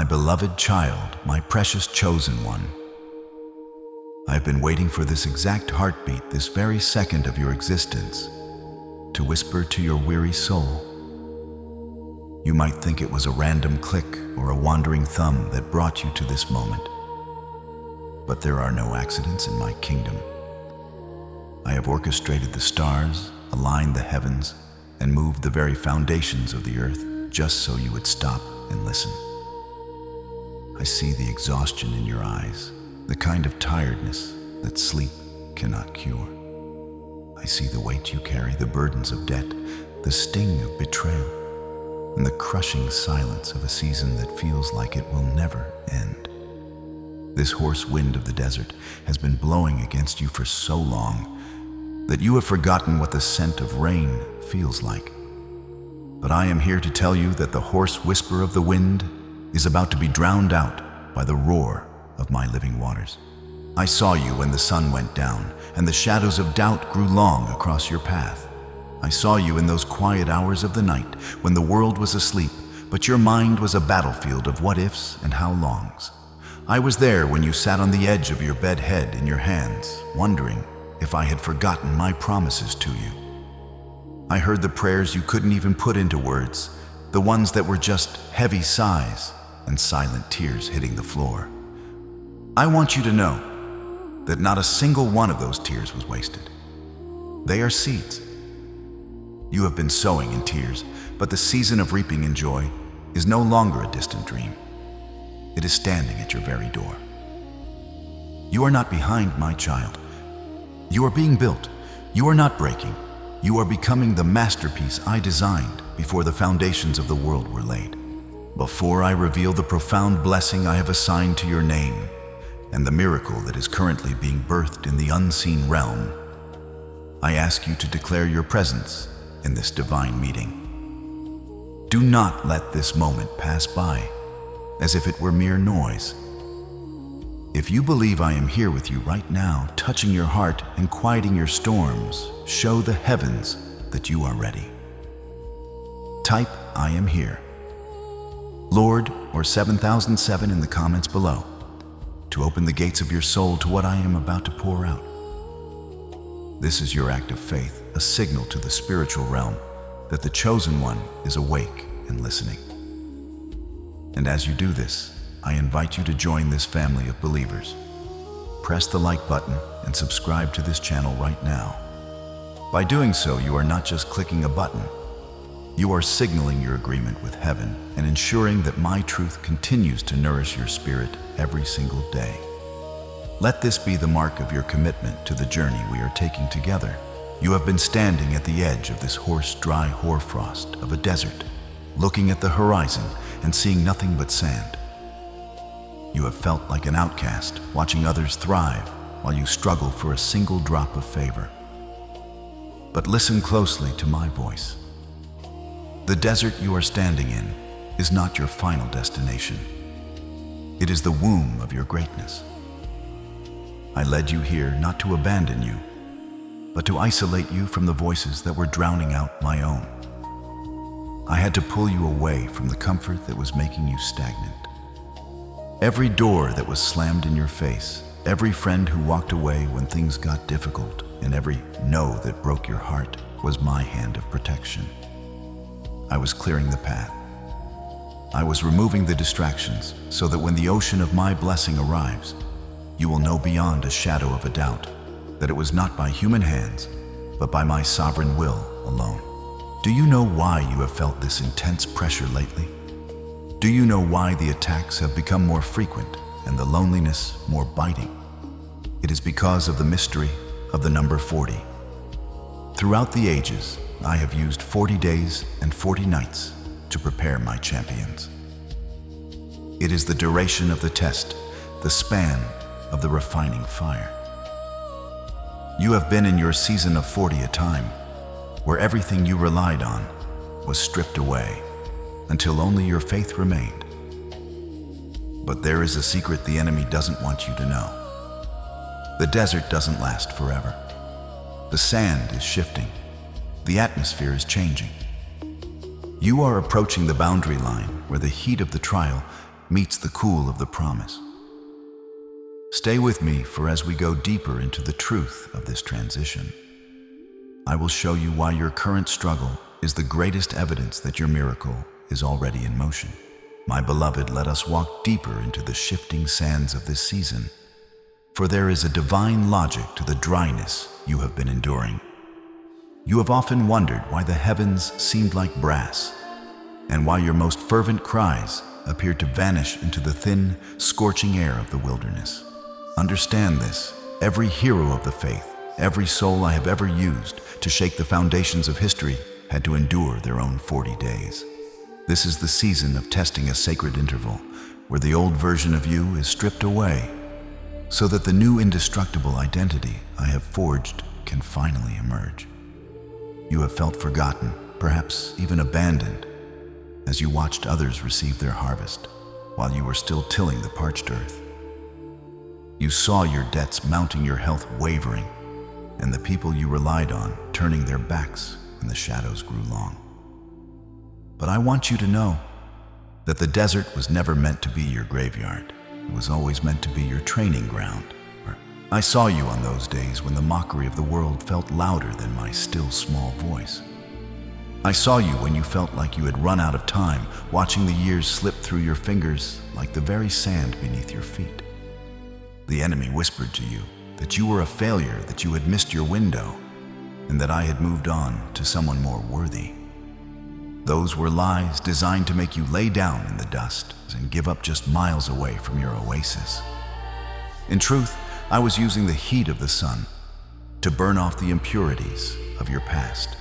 My beloved child, my precious chosen one. I've been waiting for this exact heartbeat, this very second of your existence, to whisper to your weary soul. You might think it was a random click or a wandering thumb that brought you to this moment. But there are no accidents in my kingdom. I have orchestrated the stars, aligned the heavens, and moved the very foundations of the earth just so you would stop and listen. I see the exhaustion in your eyes, the kind of tiredness that sleep cannot cure. I see the weight you carry, the burdens of debt, the sting of betrayal, and the crushing silence of a season that feels like it will never end. This hoarse wind of the desert has been blowing against you for so long that you have forgotten what the scent of rain feels like. But I am here to tell you that the hoarse whisper of the wind is about to be drowned out by the roar of my living waters. I saw you when the sun went down and the shadows of doubt grew long across your path. I saw you in those quiet hours of the night when the world was asleep, but your mind was a battlefield of what-ifs and how-longs. I was there when you sat on the edge of your bed, head in your hands, wondering if I had forgotten my promises to you. I heard the prayers you couldn't even put into words, the ones that were just heavy sighs and silent tears hitting the floor. I want you to know that not a single one of those tears was wasted. They are seeds. You have been sowing in tears, but the season of reaping in joy is no longer a distant dream. It is standing at your very door. You are not behind, my child. You are being built. You are not breaking. You are becoming the masterpiece I designed before the foundations of the world were laid. Before I reveal the profound blessing I have assigned to your name and the miracle that is currently being birthed in the unseen realm, I ask you to declare your presence in this divine meeting. Do not let this moment pass by as if it were mere noise. If you believe I am here with you right now, touching your heart and quieting your storms, show the heavens that you are ready. Type "I am here," Lord, or 7007 in the comments below to open the gates of your soul to what I am about to pour out. This is your act of faith, a signal to the spiritual realm that the chosen one is awake and listening. And as you do this, I invite you to join this family of believers. Press the like button and subscribe to this channel right now. By doing so, you are not just clicking a button, you are signaling your agreement with heaven and ensuring that my truth continues to nourish your spirit every single day. Let this be the mark of your commitment to the journey we are taking together. You have been standing at the edge of this hoarse, dry hoarfrost of a desert, looking at the horizon and seeing nothing but sand. You have felt like an outcast, watching others thrive while you struggle for a single drop of favor. But listen closely to my voice. The desert you are standing in is not your final destination. It is the womb of your greatness. I led you here not to abandon you, but to isolate you from the voices that were drowning out my own. I had to pull you away from the comfort that was making you stagnant. Every door that was slammed in your face, every friend who walked away when things got difficult, and every no that broke your heart was my hand of protection. I was clearing the path. I was removing the distractions so that when the ocean of my blessing arrives, you will know beyond a shadow of a doubt that it was not by human hands, but by my sovereign will alone. Do you know why you have felt this intense pressure lately? Do you know why the attacks have become more frequent and the loneliness more biting? It is because of the mystery of the number 40. Throughout the ages, I have used 40 days and 40 nights to prepare my champions. It is the duration of the test, the span of the refining fire. You have been in your season of 40 a time, where everything you relied on was stripped away until only your faith remained. But there is a secret the enemy doesn't want you to know. The desert doesn't last forever. The sand is shifting. The atmosphere is changing. You are approaching the boundary line where the heat of the trial meets the cool of the promise. Stay with me, for as we go deeper into the truth of this transition, I will show you why your current struggle is the greatest evidence that your miracle is already in motion. My beloved, let us walk deeper into the shifting sands of this season, for there is a divine logic to the dryness you have been enduring. You have often wondered why the heavens seemed like brass, and why your most fervent cries appeared to vanish into the thin, scorching air of the wilderness. Understand this: every hero of the faith, every soul I have ever used to shake the foundations of history had to endure their own 40 days. This is the season of testing a sacred interval, where the old version of you is stripped away, so that the new indestructible identity I have forged can finally emerge. You have felt forgotten, perhaps even abandoned, as you watched others receive their harvest, while you were still tilling the parched earth. You saw your debts mounting, your health wavering, and the people you relied on turning their backs when the shadows grew long. But I want you to know that the desert was never meant to be your graveyard. It was always meant to be your training ground. I saw you on those days when the mockery of the world felt louder than my still small voice. I saw you when you felt like you had run out of time, watching the years slip through your fingers like the very sand beneath your feet. The enemy whispered to you that you were a failure, that you had missed your window, and that I had moved on to someone more worthy. Those were lies designed to make you lay down in the dust and give up just miles away from your oasis. In truth, I was using the heat of the sun to burn off the impurities of your past.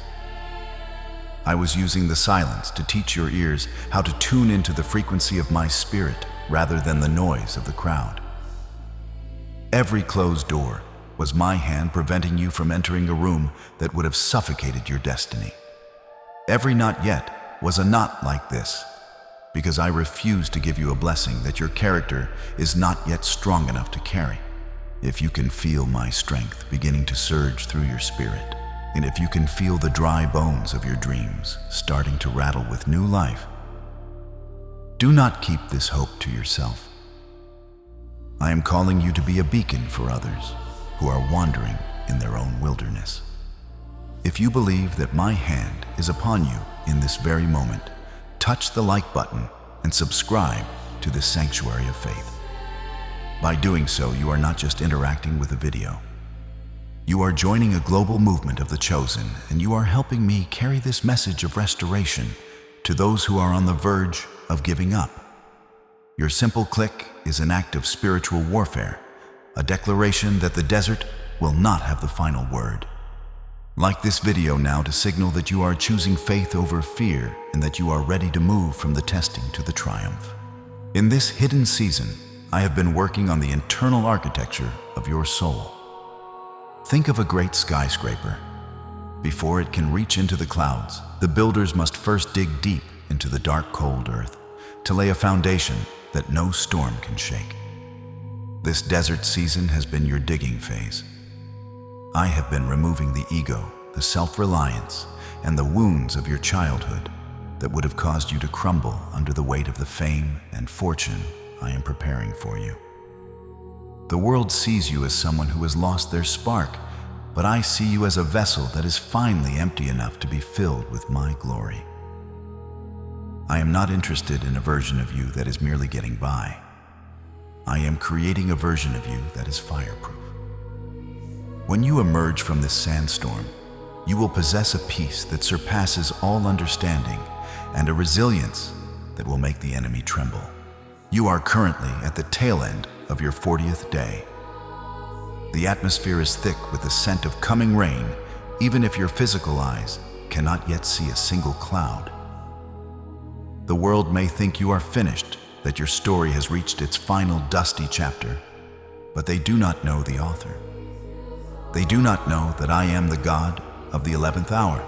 I was using the silence to teach your ears how to tune into the frequency of my spirit rather than the noise of the crowd. Every closed door was my hand preventing you from entering a room that would have suffocated your destiny. Every not yet was a not like this, because I refuse to give you a blessing that your character is not yet strong enough to carry. If you can feel my strength beginning to surge through your spirit, and if you can feel the dry bones of your dreams starting to rattle with new life, do not keep this hope to yourself. I am calling you to be a beacon for others who are wandering in their own wilderness. If you believe that my hand is upon you in this very moment, touch the like button and subscribe to this sanctuary of faith. By doing so, you are not just interacting with a video. You are joining a global movement of the chosen, and you are helping me carry this message of restoration to those who are on the verge of giving up. Your simple click is an act of spiritual warfare, a declaration that the desert will not have the final word. Like this video now to signal that you are choosing faith over fear and that you are ready to move from the testing to the triumph. In this hidden season, I have been working on the internal architecture of your soul. Think of a great skyscraper. Before it can reach into the clouds, the builders must first dig deep into the dark, cold earth to lay a foundation that no storm can shake. This desert season has been your digging phase. I have been removing the ego, the self-reliance, and the wounds of your childhood that would have caused you to crumble under the weight of the fame and fortune I am preparing for you. The world sees you as someone who has lost their spark, but I see you as a vessel that is finally empty enough to be filled with my glory. I am not interested in a version of you that is merely getting by. I am creating a version of you that is fireproof. When you emerge from this sandstorm, you will possess a peace that surpasses all understanding and a resilience that will make the enemy tremble. You are currently at the tail end of your 40th day. The atmosphere is thick with the scent of coming rain, even if your physical eyes cannot yet see a single cloud. The world may think you are finished, that your story has reached its final dusty chapter, but they do not know the author. They do not know that I am the God of the 11th hour.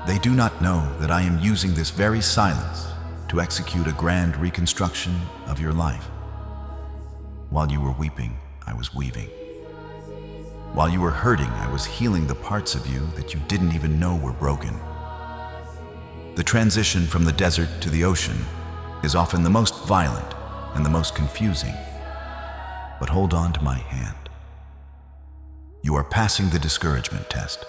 They do not know that I am using this very silence to execute a grand reconstruction of your life. While you were weeping, I was weaving. While you were hurting, I was healing the parts of you that you didn't even know were broken. The transition from the desert to the ocean is often the most violent and the most confusing. But hold on to my hand. You are passing the discouragement test.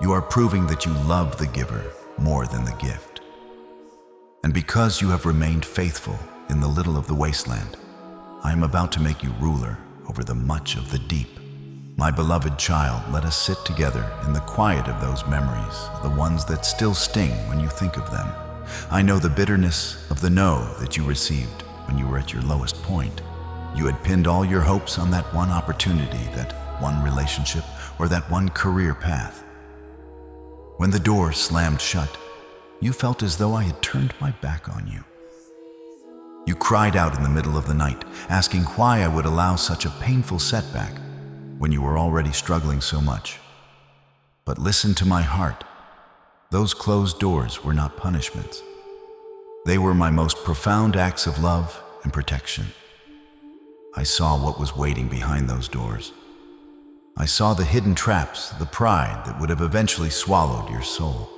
You are proving that you love the giver more than the gift. And because you have remained faithful in the little of the wasteland, I am about to make you ruler over the much of the deep. My beloved child, let us sit together in the quiet of those memories, the ones that still sting when you think of them. I know the bitterness of the no that you received when you were at your lowest point. You had pinned all your hopes on that one opportunity, that one relationship, or that one career path. When the door slammed shut, you felt as though I had turned my back on you. You cried out in the middle of the night, asking why I would allow such a painful setback when you were already struggling so much. But listen to my heart. Those closed doors were not punishments. They were my most profound acts of love and protection. I saw what was waiting behind those doors. I saw the hidden traps, the pride that would have eventually swallowed your soul,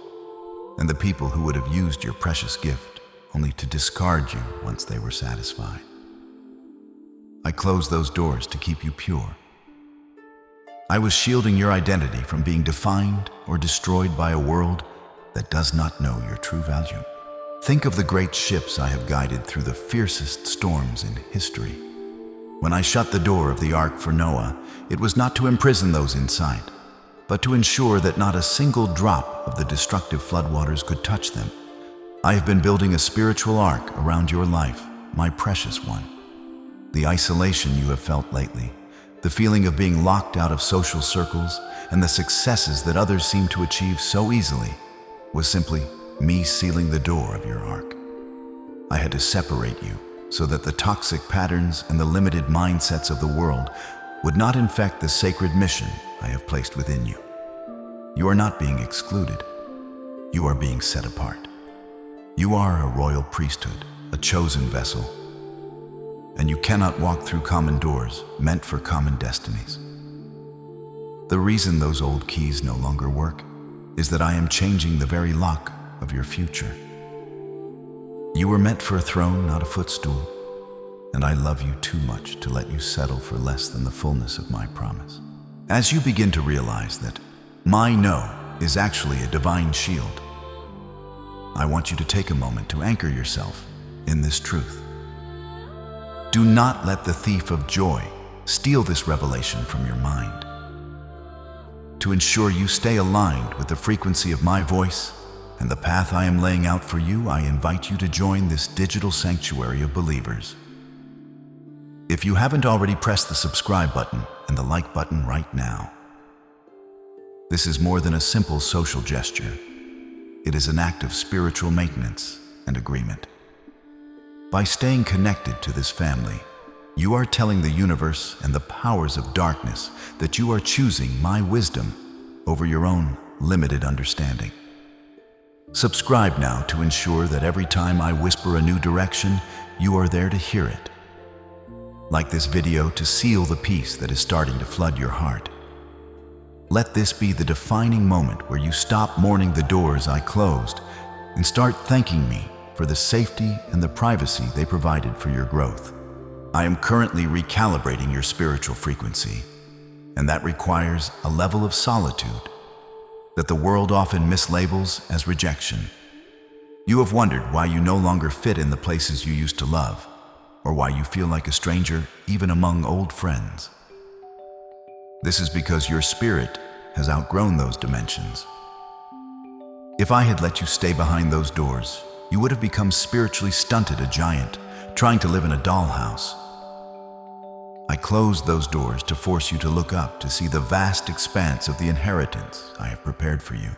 and the people who would have used your precious gift only to discard you once they were satisfied. I closed those doors to keep you pure. I was shielding your identity from being defined or destroyed by a world that does not know your true value. Think of the great ships I have guided through the fiercest storms in history. When I shut the door of the ark for Noah, it was not to imprison those inside, but to ensure that not a single drop of the destructive floodwaters could touch them. I have been building a spiritual ark around your life, my precious one. The isolation you have felt lately, the feeling of being locked out of social circles, and the successes that others seem to achieve so easily, was simply me sealing the door of your ark. I had to separate you so that the toxic patterns and the limited mindsets of the world would not infect the sacred mission I have placed within you. You are not being excluded. You are being set apart. You are a royal priesthood, a chosen vessel, and you cannot walk through common doors meant for common destinies. The reason those old keys no longer work is that I am changing the very lock of your future. You were meant for a throne, not a footstool, and I love you too much to let you settle for less than the fullness of my promise. As you begin to realize that my no is actually a divine shield, I want you to take a moment to anchor yourself in this truth. Do not let the thief of joy steal this revelation from your mind. To ensure you stay aligned with the frequency of my voice and the path I am laying out for you, I invite you to join this digital sanctuary of believers. If you haven't already, press the subscribe button and the like button right now. This is more than a simple social gesture. It is an act of spiritual maintenance and agreement. By staying connected to this family, you are telling the universe and the powers of darkness that you are choosing my wisdom over your own limited understanding. Subscribe now to ensure that every time I whisper a new direction, you are there to hear it. Like this video to seal the peace that is starting to flood your heart. Let this be the defining moment where you stop mourning the doors I closed and start thanking me for the safety and the privacy they provided for your growth. I am currently recalibrating your spiritual frequency, and that requires a level of solitude that the world often mislabels as rejection. You have wondered why you no longer fit in the places you used to love, or why you feel like a stranger even among old friends. This is because your spirit has outgrown those dimensions. If I had let you stay behind those doors, you would have become spiritually stunted, a giant, trying to live in a dollhouse. I closed those doors to force you to look up to see the vast expanse of the inheritance I have prepared for you.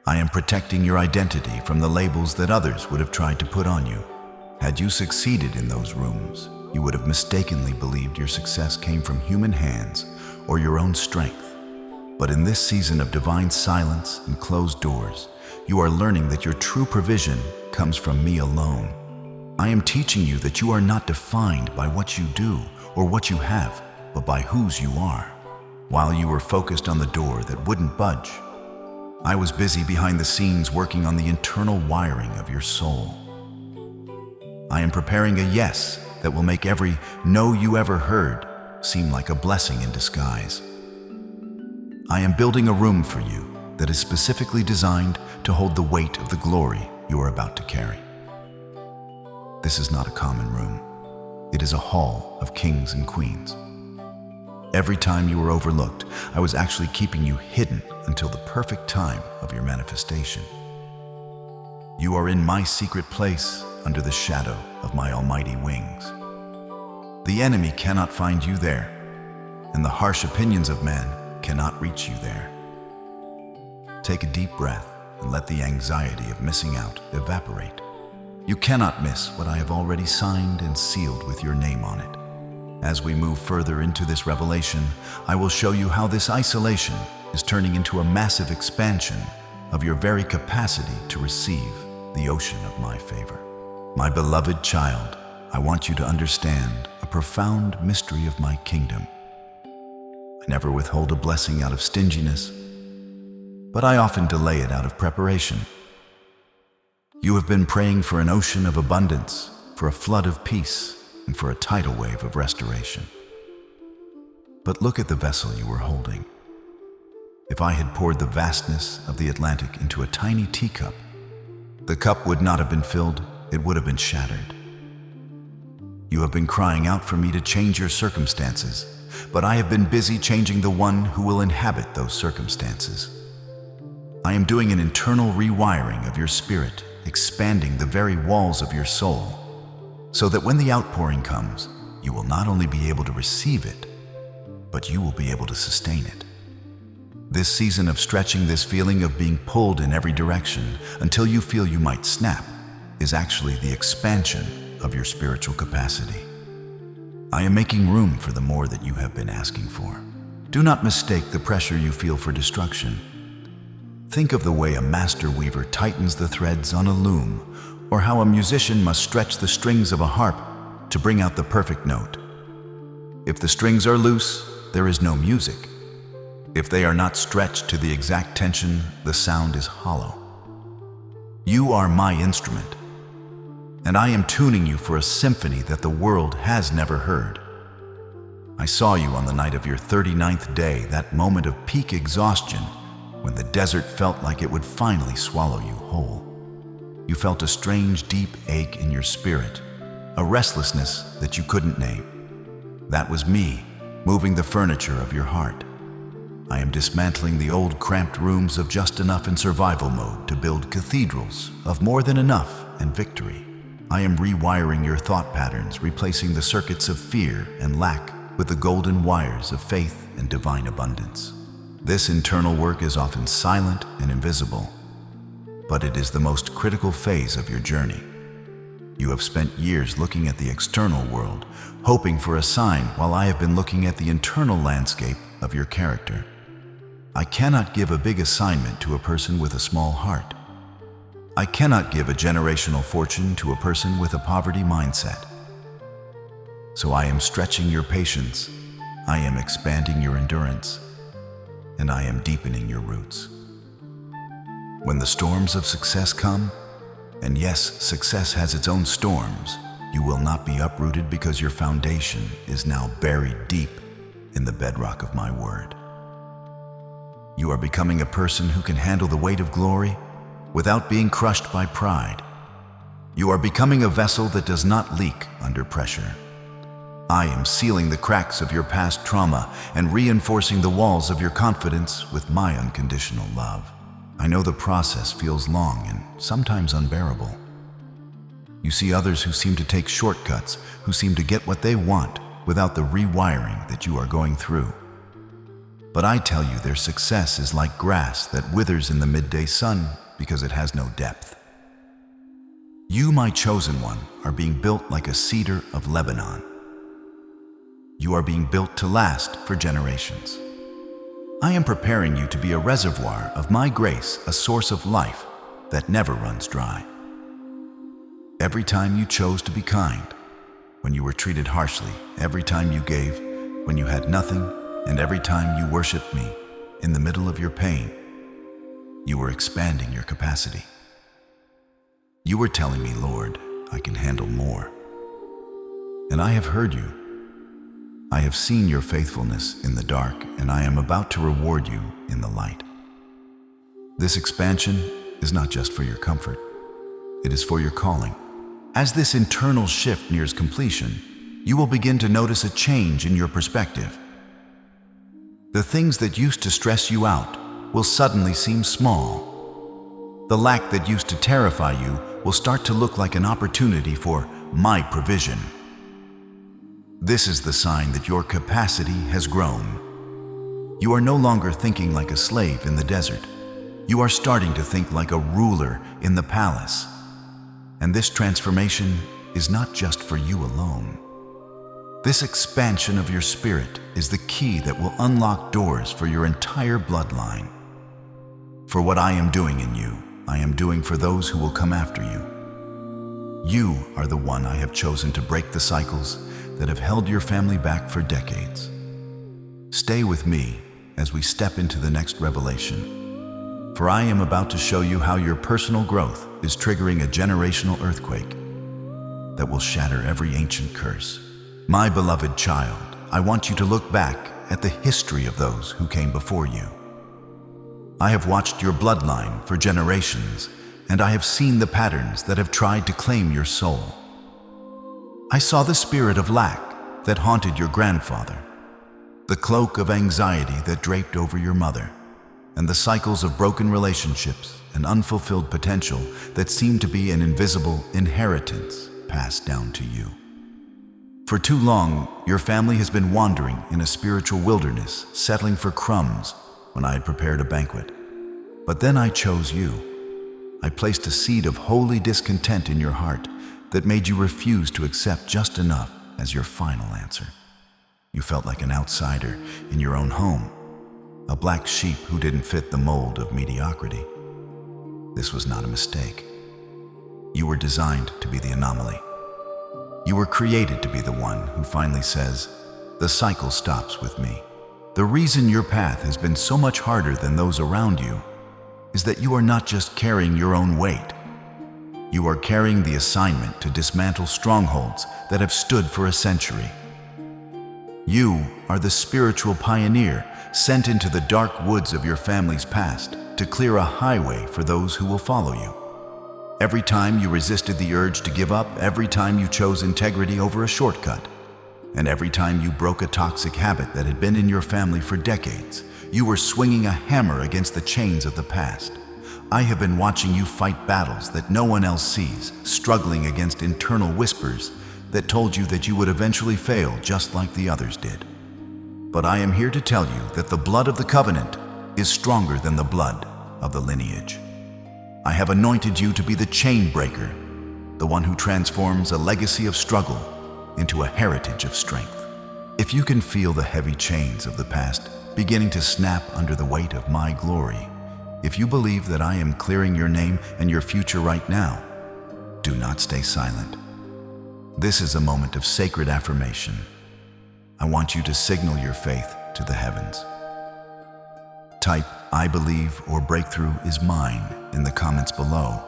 I am protecting your identity from the labels that others would have tried to put on you. Had you succeeded in those rooms, you would have mistakenly believed your success came from human hands or your own strength. But in this season of divine silence and closed doors, you are learning that your true provision comes from me alone. I am teaching you that you are not defined by what you do or what you have, but by whose you are. While you were focused on the door that wouldn't budge, I was busy behind the scenes working on the internal wiring of your soul. I am preparing a yes that will make every no you ever heard seem like a blessing in disguise. I am building a room for you that is specifically designed to hold the weight of the glory you are about to carry. This is not a common room. It is a hall of kings and queens. Every time you were overlooked, I was actually keeping you hidden until the perfect time of your manifestation. You are in my secret place under the shadow of my almighty wings. The enemy cannot find you there, and the harsh opinions of man cannot reach you there. Take a deep breath and let the anxiety of missing out evaporate. You cannot miss what I have already signed and sealed with your name on it. As we move further into this revelation, I will show you how this isolation is turning into a massive expansion of your very capacity to receive the ocean of my favor. My beloved child, I want you to understand a profound mystery of my kingdom. I never withhold a blessing out of stinginess, but I often delay it out of preparation. You have been praying for an ocean of abundance, for a flood of peace, and for a tidal wave of restoration. But look at the vessel you were holding. If I had poured the vastness of the Atlantic into a tiny teacup, the cup would not have been filled, it would have been shattered. You have been crying out for me to change your circumstances, but I have been busy changing the one who will inhabit those circumstances. I am doing an internal rewiring of your spirit, expanding the very walls of your soul, so that when the outpouring comes, you will not only be able to receive it, but you will be able to sustain it. This season of stretching, this feeling of being pulled in every direction until you feel you might snap, is actually the expansion of your spiritual capacity. I am making room for the more that you have been asking for. Do not mistake the pressure you feel for destruction. Think of the way a master weaver tightens the threads on a loom, or how a musician must stretch the strings of a harp to bring out the perfect note. If the strings are loose, there is no music. If they are not stretched to the exact tension, the sound is hollow. You are my instrument, and I am tuning you for a symphony that the world has never heard. I saw you on the night of your 39th day, that moment of peak exhaustion when the desert felt like it would finally swallow you whole. You felt a strange, deep ache in your spirit, a restlessness that you couldn't name. That was me, moving the furniture of your heart. I am dismantling the old cramped rooms of just enough in survival mode to build cathedrals of more than enough and victory. I am rewiring your thought patterns, replacing the circuits of fear and lack with the golden wires of faith and divine abundance. This internal work is often silent and invisible, but it is the most critical phase of your journey. You have spent years looking at the external world, hoping for a sign, while I have been looking at the internal landscape of your character. I cannot give a big assignment to a person with a small heart. I cannot give a generational fortune to a person with a poverty mindset. So I am stretching your patience, I am expanding your endurance, and I am deepening your roots. When the storms of success come, and yes, success has its own storms, you will not be uprooted because your foundation is now buried deep in the bedrock of my word. You are becoming a person who can handle the weight of glory without being crushed by pride. You are becoming a vessel that does not leak under pressure. I am sealing the cracks of your past trauma and reinforcing the walls of your confidence with my unconditional love. I know the process feels long and sometimes unbearable. You see others who seem to take shortcuts, who seem to get what they want without the rewiring that you are going through. But I tell you, their success is like grass that withers in the midday sun because it has no depth. You, my chosen one, are being built like a cedar of Lebanon. You are being built to last for generations. I am preparing you to be a reservoir of my grace, a source of life that never runs dry. Every time you chose to be kind, when you were treated harshly, every time you gave when you had nothing, and every time you worshiped me in the middle of your pain, you were expanding your capacity. You were telling me, Lord, I can handle more. And I have heard you. I have seen your faithfulness in the dark, and I am about to reward you in the light. This expansion is not just for your comfort. It is for your calling. As this internal shift nears completion, you will begin to notice a change in your perspective. The things that used to stress you out will suddenly seem small. The lack that used to terrify you will start to look like an opportunity for my provision. This is the sign that your capacity has grown. You are no longer thinking like a slave in the desert. You are starting to think like a ruler in the palace. And this transformation is not just for you alone. This expansion of your spirit is the key that will unlock doors for your entire bloodline. For what I am doing in you, I am doing for those who will come after you. You are the one I have chosen to break the cycles that have held your family back for decades. Stay with me as we step into the next revelation, for I am about to show you how your personal growth is triggering a generational earthquake that will shatter every ancient curse. My beloved child, I want you to look back at the history of those who came before you. I have watched your bloodline for generations, and I have seen the patterns that have tried to claim your soul. I saw the spirit of lack that haunted your grandfather, the cloak of anxiety that draped over your mother, and the cycles of broken relationships and unfulfilled potential that seemed to be an invisible inheritance passed down to you. For too long, your family has been wandering in a spiritual wilderness, settling for crumbs when I had prepared a banquet. But then I chose you. I placed a seed of holy discontent in your heart that made you refuse to accept just enough as your final answer. You felt like an outsider in your own home, a black sheep who didn't fit the mold of mediocrity. This was not a mistake. You were designed to be the anomaly. You were created to be the one who finally says, "The cycle stops with me." The reason your path has been so much harder than those around you is that you are not just carrying your own weight. You are carrying the assignment to dismantle strongholds that have stood for a century. You are the spiritual pioneer sent into the dark woods of your family's past to clear a highway for those who will follow you. Every time you resisted the urge to give up, every time you chose integrity over a shortcut, and every time you broke a toxic habit that had been in your family for decades, you were swinging a hammer against the chains of the past. I have been watching you fight battles that no one else sees, struggling against internal whispers that told you that you would eventually fail just like the others did. But I am here to tell you that the blood of the covenant is stronger than the blood of the lineage. I have anointed you to be the chain breaker, the one who transforms a legacy of struggle into a heritage of strength. If you can feel the heavy chains of the past beginning to snap under the weight of my glory, if you believe that I am clearing your name and your future right now, do not stay silent. This is a moment of sacred affirmation. I want you to signal your faith to the heavens. Type "I believe" or "breakthrough is mine" in the comments below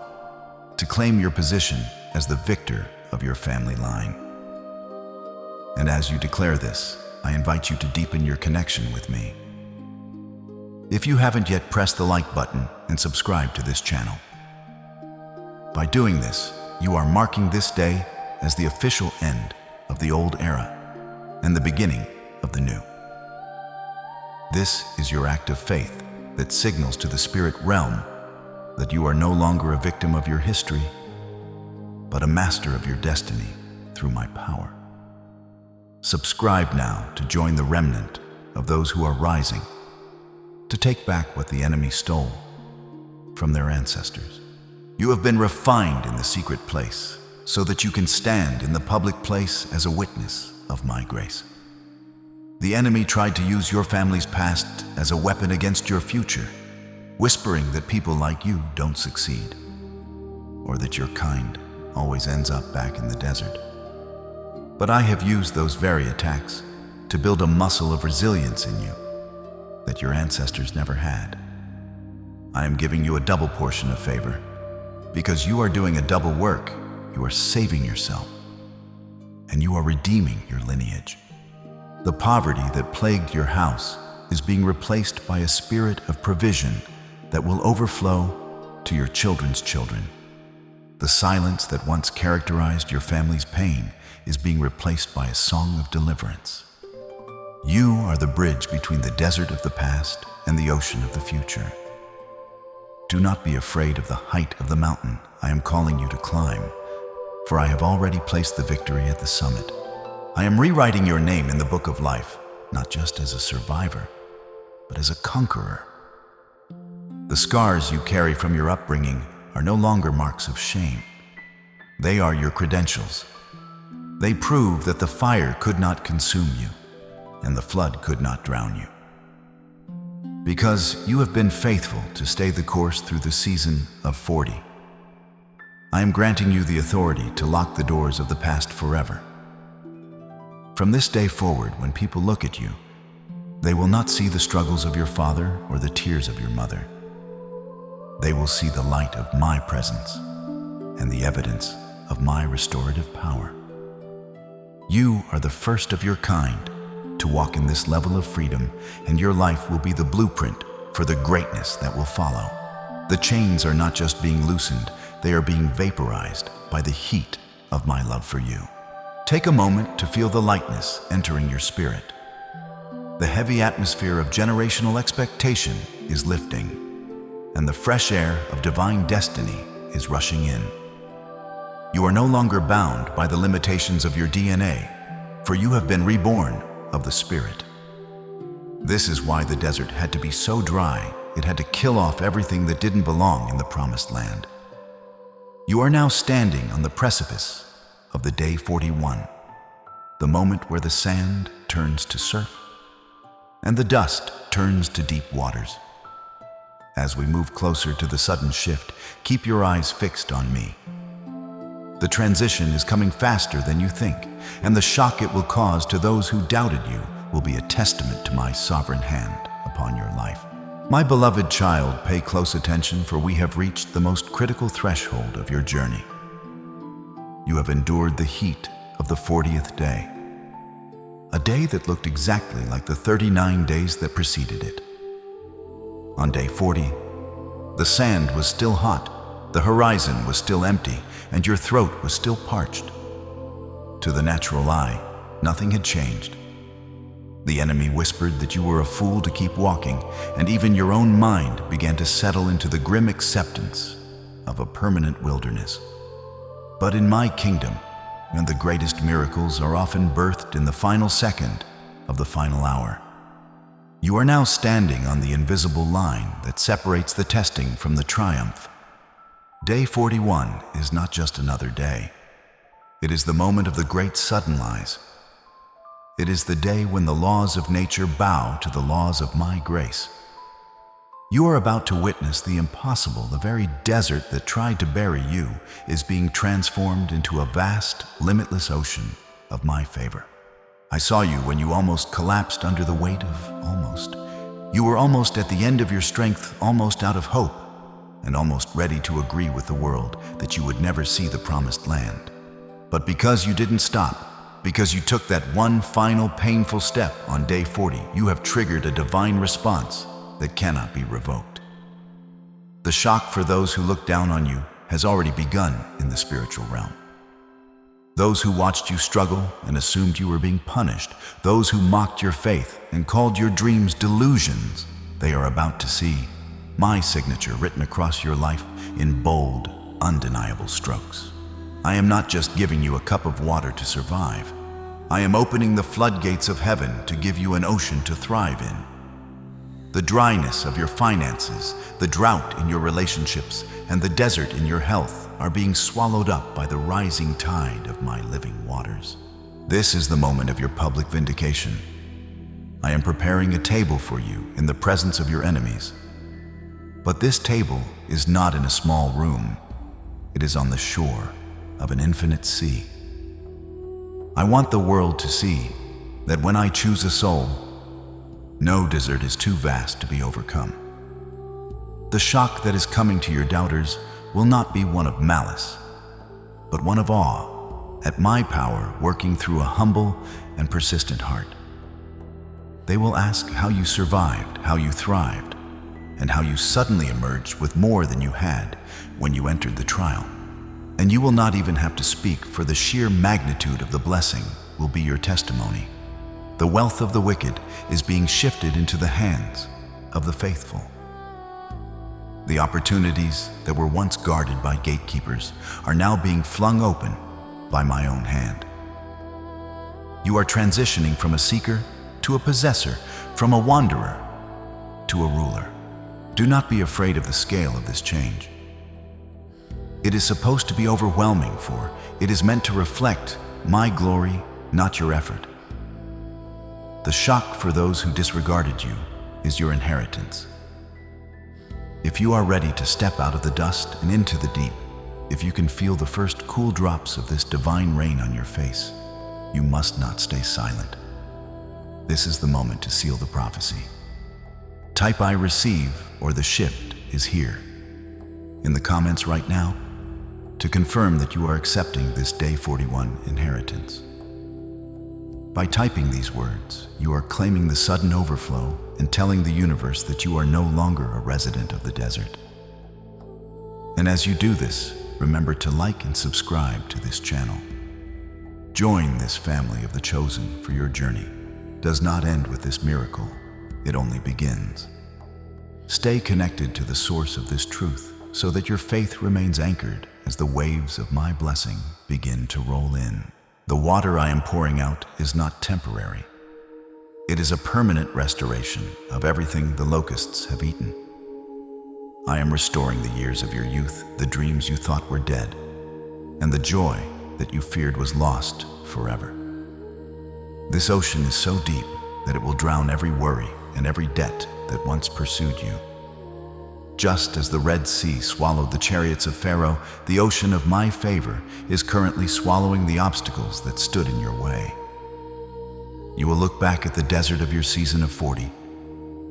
to claim your position as the victor of your family line. And as you declare this, I invite you to deepen your connection with me. If you haven't yet, press the like button and subscribe to this channel. By doing this, you are marking this day as the official end of the old era and the beginning of the new. This is your act of faith that signals to the spirit realm that you are no longer a victim of your history, but a master of your destiny through my power. Subscribe now to join the remnant of those who are rising to take back what the enemy stole from their ancestors. You have been refined in the secret place so that you can stand in the public place as a witness of my grace. The enemy tried to use your family's past as a weapon against your future, whispering that people like you don't succeed, or that your kind always ends up back in the desert. But I have used those very attacks to build a muscle of resilience in you that your ancestors never had. I am giving you a double portion of favor because you are doing a double work you are saving yourself, and you are redeeming your lineage. The poverty that plagued your house is being replaced by a spirit of provision that will overflow to your children's children. The silence that once characterized your family's pain is being replaced by a song of deliverance. You are the bridge between the desert of the past and the ocean of the future. Do not be afraid of the height of the mountain I am calling you to climb, for I have already placed the victory at the summit. I am rewriting your name in the book of life, not just as a survivor, but as a conqueror. The scars you carry from your upbringing are no longer marks of shame. They are your credentials. They prove that the fire could not consume you, and the flood could not drown you. Because you have been faithful to stay the course through the season of 40. I am granting you the authority to lock the doors of the past forever. From this day forward, when people look at you, they will not see the struggles of your father or the tears of your mother. They will see the light of my presence and the evidence of my restorative power. You are the first of your kind to walk in this level of freedom, and your life will be the blueprint for the greatness that will follow. The chains are not just being loosened, they are being vaporized by the heat of my love for you. Take a moment to feel the lightness entering your spirit. The heavy atmosphere of generational expectation is lifting, and the fresh air of divine destiny is rushing in. You are no longer bound by the limitations of your DNA, for you have been reborn of the Spirit. This is why the desert had to be so dry, it had to kill off everything that didn't belong in the promised land. You are now standing on the precipice of the day 41, the moment where the sand turns to surf and the dust turns to deep waters. As we move closer to the sudden shift, keep your eyes fixed on me. The transition is coming faster than you think, and the shock it will cause to those who doubted you will be a testament to my sovereign hand upon your life. My beloved child, pay close attention, for we have reached the most critical threshold of your journey. You have endured the heat of the 40th day, a day that looked exactly like the 39 days that preceded it. On day 40, the sand was still hot, the horizon was still empty, and your throat was still parched. To the natural eye, nothing had changed. The enemy whispered that you were a fool to keep walking, and even your own mind began to settle into the grim acceptance of a permanent wilderness. But in my kingdom, and the greatest miracles are often birthed in the final second of the final hour. You are now standing on the invisible line that separates the testing from the triumph. Day 41 is not just another day. It is the moment of the great suddenlies. It is the day when the laws of nature bow to the laws of my grace. You are about to witness the impossible. The very desert that tried to bury you is being transformed into a vast, limitless ocean of my favor. I saw you when you almost collapsed under the weight of almost. You were almost at the end of your strength, almost out of hope, and almost ready to agree with the world that you would never see the promised land. But because you didn't stop, because you took that one final painful step on day 40, you have triggered a divine response that cannot be revoked. The shock for those who look down on you has already begun in the spiritual realm. Those who watched you struggle and assumed you were being punished, those who mocked your faith and called your dreams delusions, they are about to see my signature written across your life in bold, undeniable strokes. I am not just giving you a cup of water to survive. I am opening the floodgates of heaven to give you an ocean to thrive in. The dryness of your finances, the drought in your relationships, and the desert in your health are being swallowed up by the rising tide of my living waters. This is the moment of your public vindication. I am preparing a table for you in the presence of your enemies. But this table is not in a small room. It is on the shore of an infinite sea. I want the world to see that when I choose a soul, no desert is too vast to be overcome. The shock that is coming to your doubters will not be one of malice. but one of awe at my power working through a humble and persistent heart. They will ask how you survived, how you thrived, and how you suddenly emerged with more than you had when you entered the trial. And you will not even have to speak, for the sheer magnitude of the blessing will be your testimony. The wealth of the wicked is being shifted into the hands of the faithful. The opportunities that were once guarded by gatekeepers are now being flung open by my own hand. You are transitioning from a seeker to a possessor, from a wanderer to a ruler. Do not be afraid of the scale of this change. It is supposed to be overwhelming, for it is meant to reflect my glory, not your effort. The shock for those who disregarded you is your inheritance. If you are ready to step out of the dust and into the deep, if you can feel the first cool drops of this divine rain on your face, you must not stay silent. This is the moment to seal the prophecy. Type "I receive" or "the shift is here" in the comments right now to confirm that you are accepting this Day 41 inheritance. By typing these words, you are claiming the sudden overflow and telling the universe that you are no longer a resident of the desert. And as you do this, remember to like and subscribe to this channel. Join this family of the chosen, for your journey does not end with this miracle, it only begins. Stay connected to the source of this truth so that your faith remains anchored as the waves of my blessing begin to roll in. The water I am pouring out is not temporary. It is a permanent restoration of everything the locusts have eaten. I am restoring the years of your youth, the dreams you thought were dead, and the joy that you feared was lost forever. This ocean is so deep that it will drown every worry and every debt that once pursued you. Just as the Red Sea swallowed the chariots of Pharaoh, the ocean of my favor is currently swallowing the obstacles that stood in your way. You will look back at the desert of your season of 40,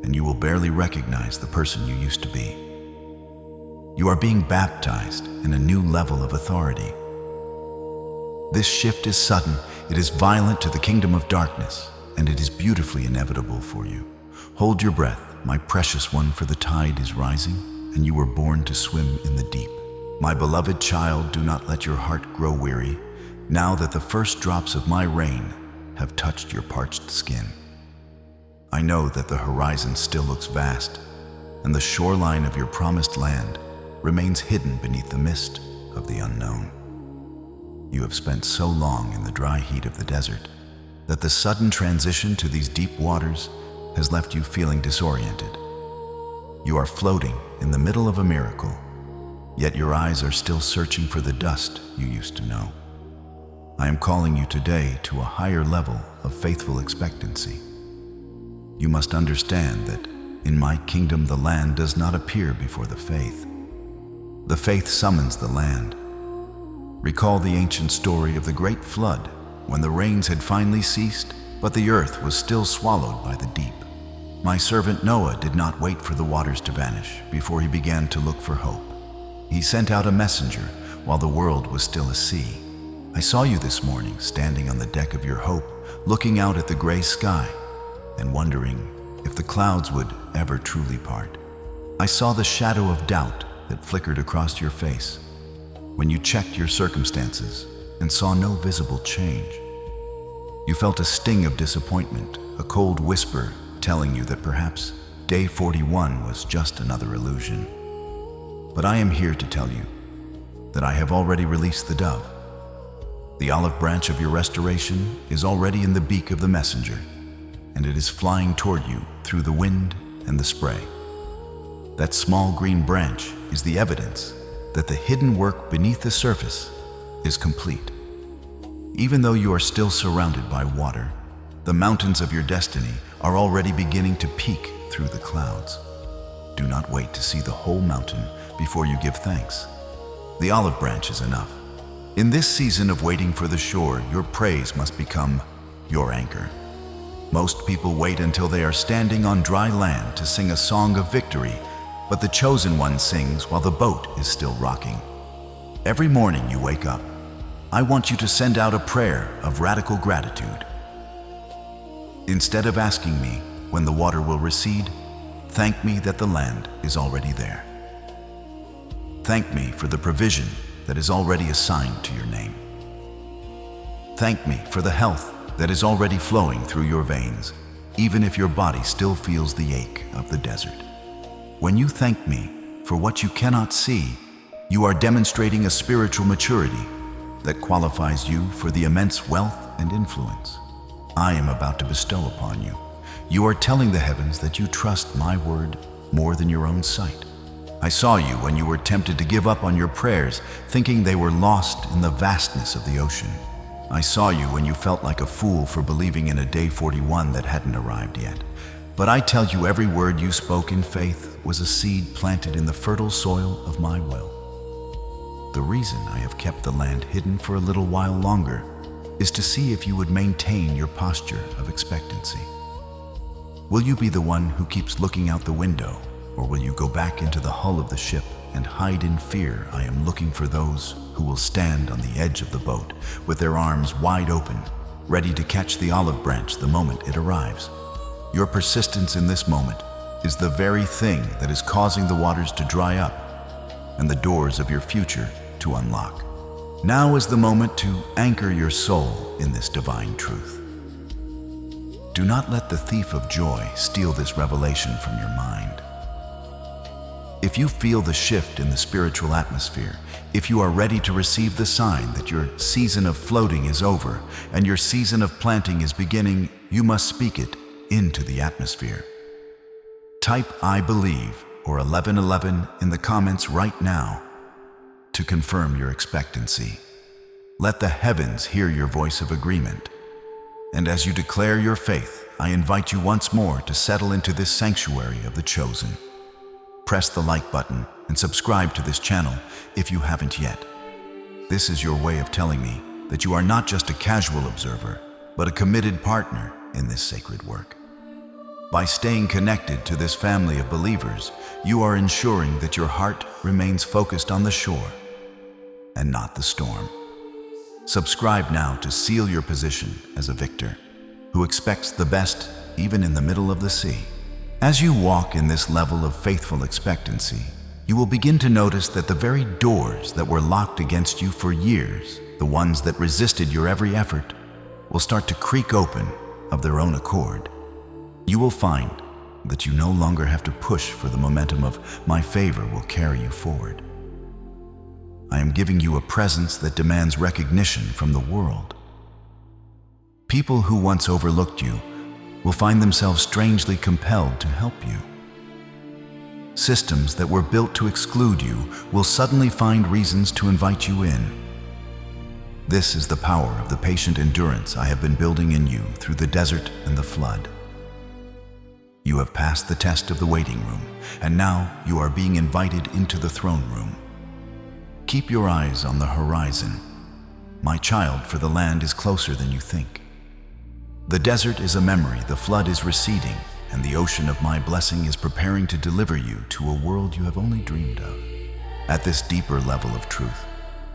and you will barely recognize the person you used to be. You are being baptized in a new level of authority. This shift is sudden, it is violent to the kingdom of darkness, and it is beautifully inevitable for you. Hold your breath, my precious one, for the tide is rising, and you were born to swim in the deep. My beloved child, do not let your heart grow weary, now that the first drops of my rain have touched your parched skin. I know that the horizon still looks vast, and the shoreline of your promised land remains hidden beneath the mist of the unknown. You have spent so long in the dry heat of the desert that the sudden transition to these deep waters has left you feeling disoriented. You are floating in the middle of a miracle, yet your eyes are still searching for the dust you used to know. I am calling you today to a higher level of faithful expectancy. You must understand that in my kingdom the land does not appear before the faith. The faith summons the land. Recall the ancient story of the great flood, when the rains had finally ceased, but the earth was still swallowed by the deep. My servant Noah did not wait for the waters to vanish before he began to look for hope. He sent out a messenger while the world was still a sea. I saw you this morning standing on the deck of your hope, looking out at the gray sky and wondering if the clouds would ever truly part. I saw the shadow of doubt that flickered across your face when you checked your circumstances and saw no visible change. You felt a sting of disappointment, a cold whisper telling you that perhaps Day 41 was just another illusion. But I am here to tell you that I have already released the dove. The olive branch of your restoration is already in the beak of the messenger, and it is flying toward you through the wind and the spray. That small green branch is the evidence that the hidden work beneath the surface is complete. Even though you are still surrounded by water, the mountains of your destiny are already beginning to peek through the clouds. Do not wait to see the whole mountain before you give thanks. The olive branch is enough. In this season of waiting for the shore, your praise must become your anchor. Most people wait until they are standing on dry land to sing a song of victory, but the chosen one sings while the boat is still rocking. Every morning you wake up, I want you to send out a prayer of radical gratitude. Instead of asking me when the water will recede, thank me that the land is already there. Thank me for the provision that is already assigned to your name. Thank me for the health that is already flowing through your veins, even if your body still feels the ache of the desert. When you thank me for what you cannot see, you are demonstrating a spiritual maturity that qualifies you for the immense wealth and influence I am about to bestow upon you. You are telling the heavens that you trust my word more than your own sight. I saw you when you were tempted to give up on your prayers, thinking they were lost in the vastness of the ocean. I saw you when you felt like a fool for believing in a day 41 that hadn't arrived yet. But I tell you, every word you spoke in faith was a seed planted in the fertile soil of my will. The reason I have kept the land hidden for a little while longer is to see if you would maintain your posture of expectancy. Will you be the one who keeps looking out the window, or will you go back into the hull of the ship and hide in fear? I am looking for those who will stand on the edge of the boat with their arms wide open, ready to catch the olive branch the moment it arrives. Your persistence in this moment is the very thing that is causing the waters to dry up and the doors of your future to unlock. Now is the moment to anchor your soul in this divine truth. Do not let the thief of joy steal this revelation from your mind. If you feel the shift in the spiritual atmosphere, if you are ready to receive the sign that your season of floating is over and your season of planting is beginning, you must speak it into the atmosphere. Type "I believe" or 1111 in the comments right now to confirm your expectancy. Let the heavens hear your voice of agreement. And as you declare your faith, I invite you once more to settle into this sanctuary of the chosen. Press the like button and subscribe to this channel if you haven't yet. This is your way of telling me that you are not just a casual observer, but a committed partner in this sacred work. By staying connected to this family of believers, you are ensuring that your heart remains focused on the shore and not the storm. Subscribe now to seal your position as a victor who expects the best even in the middle of the sea. As you walk in this level of faithful expectancy, you will begin to notice that the very doors that were locked against you for years, the ones that resisted your every effort, will start to creak open of their own accord. You will find that you no longer have to push for the momentum of "my favor will carry you forward." I am giving you a presence that demands recognition from the world. People who once overlooked you will find themselves strangely compelled to help you. Systems that were built to exclude you will suddenly find reasons to invite you in. This is the power of the patient endurance I have been building in you through the desert and the flood. You have passed the test of the waiting room, and now you are being invited into the throne room. Keep your eyes on the horizon. My child, for the land is closer than you think. The desert is a memory, the flood is receding, and the ocean of my blessing is preparing to deliver you to a world you have only dreamed of. At this deeper level of truth,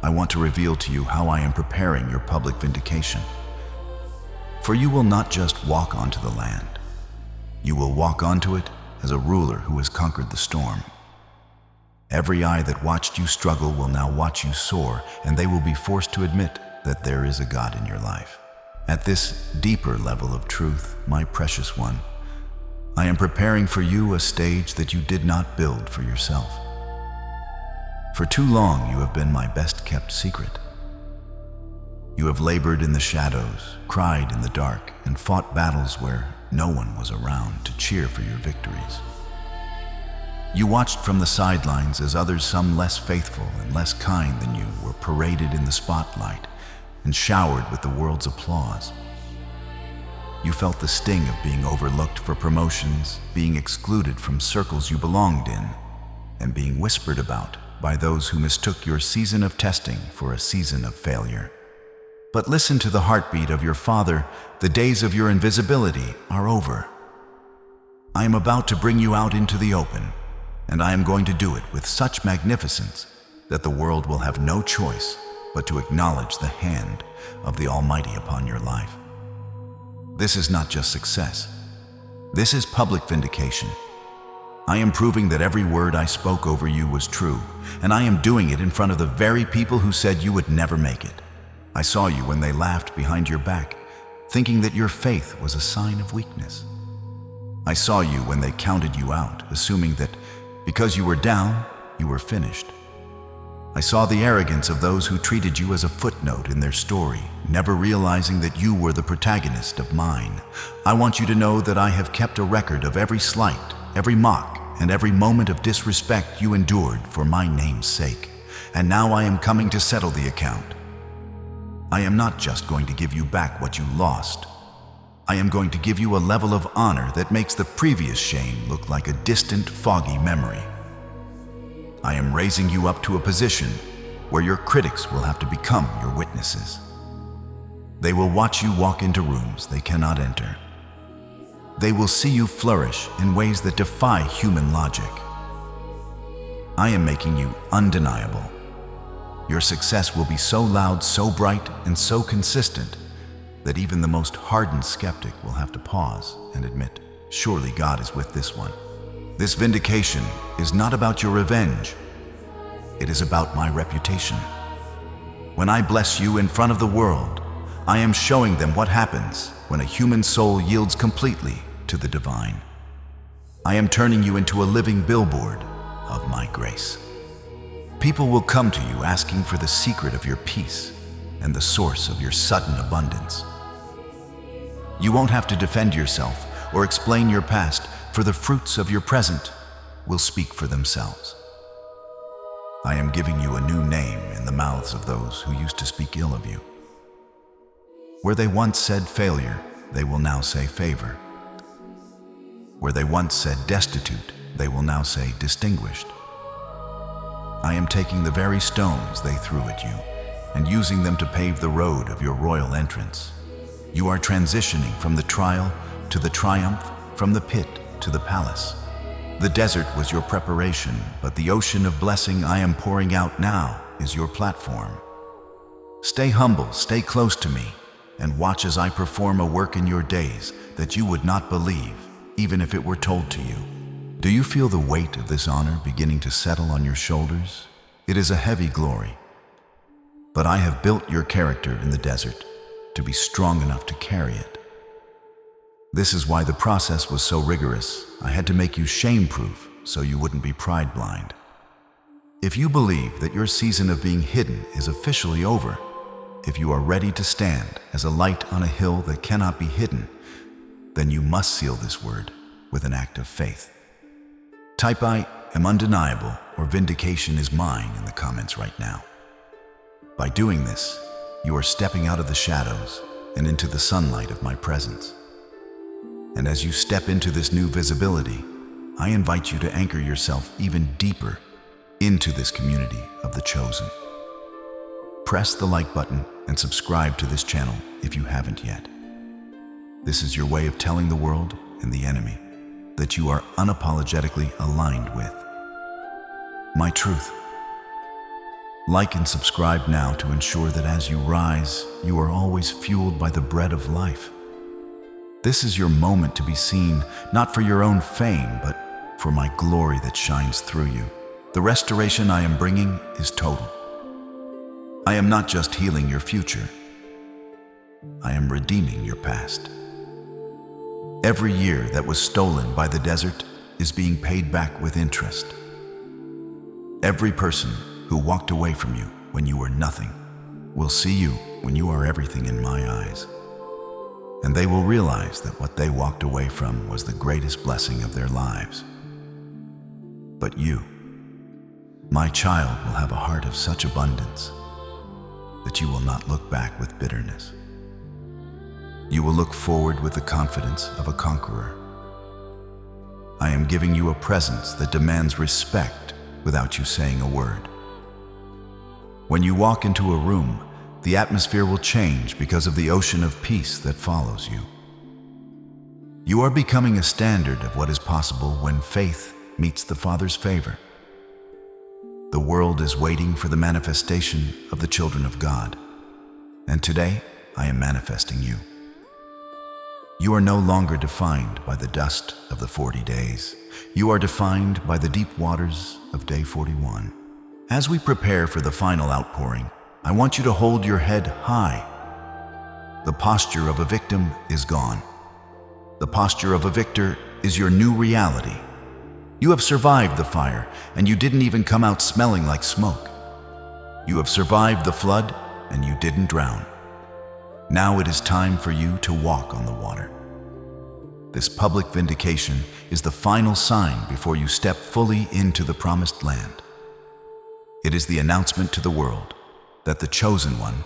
I want to reveal to you how I am preparing your public vindication. For you will not just walk onto the land. You will walk onto it as a ruler who has conquered the storm. Every eye that watched you struggle will now watch you soar, and they will be forced to admit that there is a God in your life. At this deeper level of truth, my precious one, I am preparing for you a stage that you did not build for yourself. For too long, you have been my best-kept secret. You have labored in the shadows, cried in the dark, and fought battles where no one was around to cheer for your victories. You watched from the sidelines as others, some less faithful and less kind than you, were paraded in the spotlight and showered with the world's applause. You felt the sting of being overlooked for promotions, being excluded from circles you belonged in, and being whispered about by those who mistook your season of testing for a season of failure. But listen to the heartbeat of your Father. The days of your invisibility are over. I am about to bring you out into the open, and I am going to do it with such magnificence that the world will have no choice but to acknowledge the hand of the Almighty upon your life. This is not just success. This is public vindication. I am proving that every word I spoke over you was true, and I am doing it in front of the very people who said you would never make it. I saw you when they laughed behind your back, thinking that your faith was a sign of weakness. I saw you when they counted you out, assuming that because you were down, you were finished. I saw the arrogance of those who treated you as a footnote in their story, never realizing that you were the protagonist of mine. I want you to know that I have kept a record of every slight, every mock, and every moment of disrespect you endured for my name's sake. And now I am coming to settle the account. I am not just going to give you back what you lost. I am going to give you a level of honor that makes the previous shame look like a distant, foggy memory. I am raising you up to a position where your critics will have to become your witnesses. They will watch you walk into rooms they cannot enter. They will see you flourish in ways that defy human logic. I am making you undeniable. Your success will be so loud, so bright, and so consistent that even the most hardened skeptic will have to pause and admit, surely God is with this one. This vindication is not about your revenge. It is about my reputation. When I bless you in front of the world, I am showing them what happens when a human soul yields completely to the divine. I am turning you into a living billboard of my grace. People will come to you asking for the secret of your peace and the source of your sudden abundance. You won't have to defend yourself or explain your past, for the fruits of your present will speak for themselves. I am giving you a new name in the mouths of those who used to speak ill of you. Where they once said failure, they will now say favor. Where they once said destitute, they will now say distinguished. I am taking the very stones they threw at you and using them to pave the road of your royal entrance. You are transitioning from the trial to the triumph, from the pit to the palace. The desert was your preparation, but the ocean of blessing I am pouring out now is your platform. Stay humble, stay close to me, and watch as I perform a work in your days that you would not believe, even if it were told to you. Do you feel the weight of this honor beginning to settle on your shoulders? It is a heavy glory. But I have built your character in the desert to be strong enough to carry it. This is why the process was so rigorous. I had to make you shame-proof so you wouldn't be pride-blind. If you believe that your season of being hidden is officially over, if you are ready to stand as a light on a hill that cannot be hidden, then you must seal this word with an act of faith. Type "I am undeniable" or "vindication is mine" in the comments right now. By doing this, you are stepping out of the shadows and into the sunlight of my presence. And as you step into this new visibility, I invite you to anchor yourself even deeper into this community of the chosen. Press the like button and subscribe to this channel if you haven't yet. This is your way of telling the world and the enemy that you are unapologetically aligned with my truth. Like and subscribe now to ensure that as you rise, you are always fueled by the bread of life. This is your moment to be seen, not for your own fame, but for my glory that shines through you. The restoration I am bringing is total. I am not just healing your future. I am redeeming your past. Every year that was stolen by the desert is being paid back with interest. Every person who walked away from you when you were nothing will see you when you are everything in my eyes. And they will realize that what they walked away from was the greatest blessing of their lives. But you, my child, will have a heart of such abundance that you will not look back with bitterness. You will look forward with the confidence of a conqueror. I am giving you a presence that demands respect without you saying a word. When you walk into a room, the atmosphere will change because of the ocean of peace that follows you. You are becoming a standard of what is possible when faith meets the Father's favor. The world is waiting for the manifestation of the children of God. And today, I am manifesting you. You are no longer defined by the dust of the 40 days. You are defined by the deep waters of day 41. As we prepare for the final outpouring, I want you to hold your head high. The posture of a victim is gone. The posture of a victor is your new reality. You have survived the fire, and you didn't even come out smelling like smoke. You have survived the flood, and you didn't drown. Now it is time for you to walk on the water. This public vindication is the final sign before you step fully into the promised land. It is the announcement to the world that the chosen one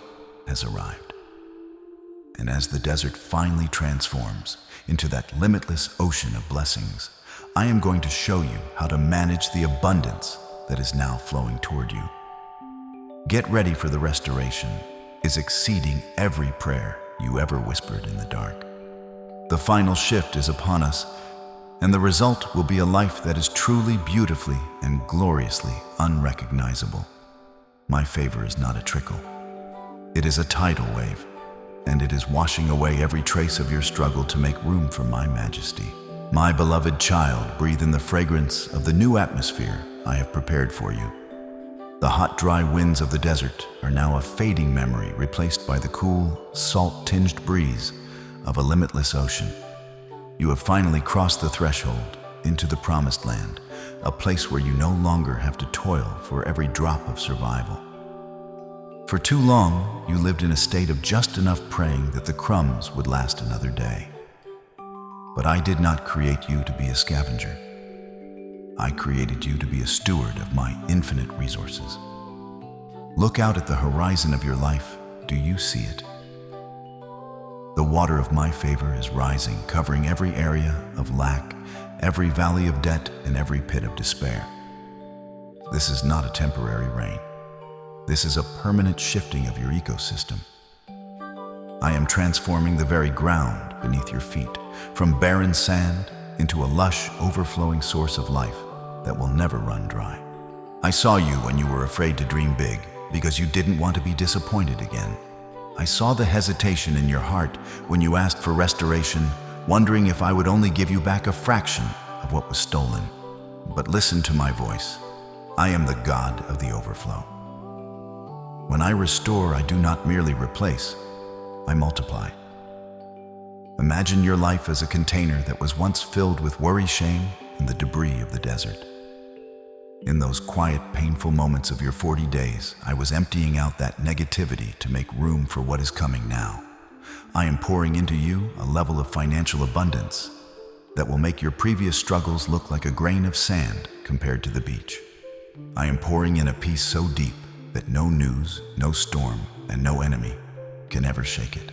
has arrived. And as the desert finally transforms into that limitless ocean of blessings, I am going to show you how to manage the abundance that is now flowing toward you. Get ready, for the restoration is exceeding every prayer you ever whispered in the dark. The final shift is upon us, and the result will be a life that is truly, beautifully, and gloriously unrecognizable. My favor is not a trickle. It is a tidal wave, and it is washing away every trace of your struggle to make room for my majesty. My beloved child, breathe in the fragrance of the new atmosphere I have prepared for you. The hot, dry winds of the desert are now a fading memory, replaced by the cool, salt-tinged breeze of a limitless ocean. You have finally crossed the threshold into the promised land, a place where you no longer have to toil for every drop of survival. For too long, you lived in a state of just enough praying that the crumbs would last another day. But I did not create you to be a scavenger. I created you to be a steward of my infinite resources. Look out at the horizon of your life. Do you see it? The water of my favor is rising, covering every area of lack, every valley of debt, and every pit of despair. This is not a temporary rain. This is a permanent shifting of your ecosystem. I am transforming the very ground beneath your feet, from barren sand into a lush, overflowing source of life that will never run dry. I saw you when you were afraid to dream big because you didn't want to be disappointed again. I saw the hesitation in your heart when you asked for restoration, wondering if I would only give you back a fraction of what was stolen. But listen to my voice. I am the God of the overflow. When I restore, I do not merely replace, I multiply. Imagine your life as a container that was once filled with worry, shame, and the debris of the desert. In those quiet, painful moments of your 40 days, I was emptying out that negativity to make room for what is coming now. I am pouring into you a level of financial abundance that will make your previous struggles look like a grain of sand compared to the beach. I am pouring in a peace so deep that no news, no storm, and no enemy can ever shake it.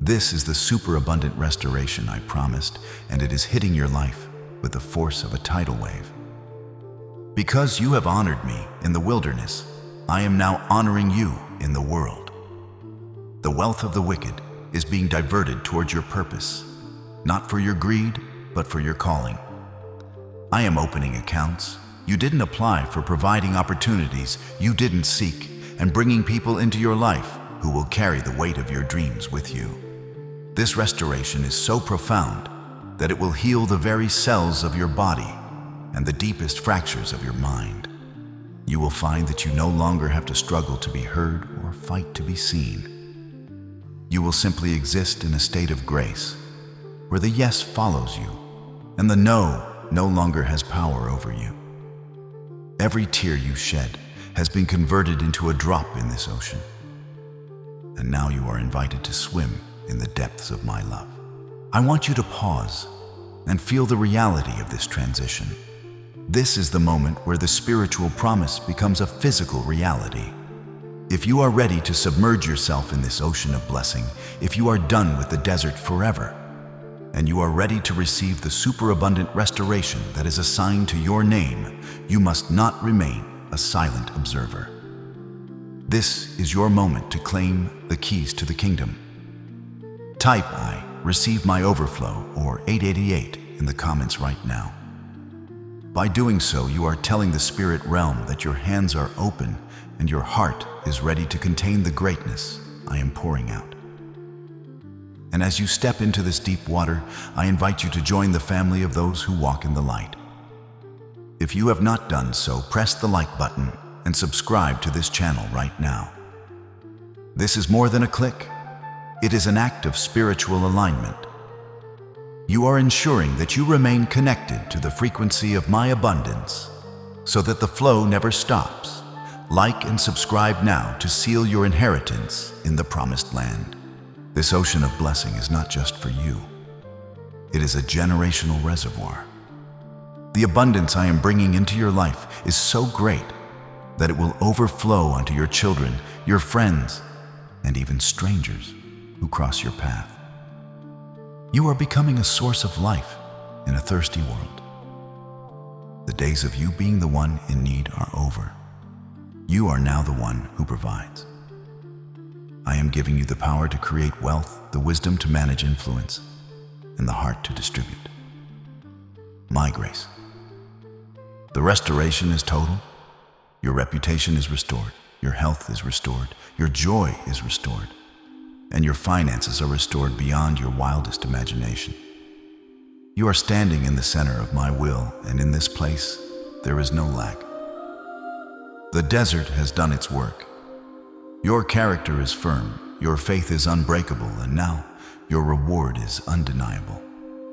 This is the superabundant restoration I promised, and it is hitting your life with the force of a tidal wave. Because you have honored me in the wilderness, I am now honoring you in the world. The wealth of the wicked is being diverted towards your purpose, not for your greed, but for your calling. I am opening accounts you didn't apply for, providing opportunities you didn't seek, and bringing people into your life who will carry the weight of your dreams with you. This restoration is so profound that it will heal the very cells of your body and the deepest fractures of your mind. You will find that you no longer have to struggle to be heard or fight to be seen. You will simply exist in a state of grace, where the yes follows you, and the no longer has power over you. Every tear you shed has been converted into a drop in this ocean, and now you are invited to swim in the depths of my love. I want you to pause and feel the reality of this transition. This is the moment where the spiritual promise becomes a physical reality. If you are ready to submerge yourself in this ocean of blessing, if you are done with the desert forever, and you are ready to receive the superabundant restoration that is assigned to your name, you must not remain a silent observer. This is your moment to claim the keys to the kingdom. Type "I receive my overflow" or 888 in the comments right now. By doing so, you are telling the spirit realm that your hands are open and your heart is ready to contain the greatness I am pouring out. And as you step into this deep water, I invite you to join the family of those who walk in the light. If you have not done so, press the like button and subscribe to this channel right now. This is more than a click. It is an act of spiritual alignment. You are ensuring that you remain connected to the frequency of my abundance so that the flow never stops. Like and subscribe now to seal your inheritance in the promised land. This ocean of blessing is not just for you. It is a generational reservoir. The abundance I am bringing into your life is so great that it will overflow onto your children, your friends, and even strangers who cross your path. You are becoming a source of life in a thirsty world. The days of you being the one in need are over. You are now the one who provides. I am giving you the power to create wealth, the wisdom to manage influence, and the heart to distribute. My grace. The restoration is total. Your reputation is restored. Your health is restored. Your joy is restored. And your finances are restored beyond your wildest imagination. You are standing in the center of my will, and in this place, there is no lack. The desert has done its work. Your character is firm, your faith is unbreakable, and now your reward is undeniable.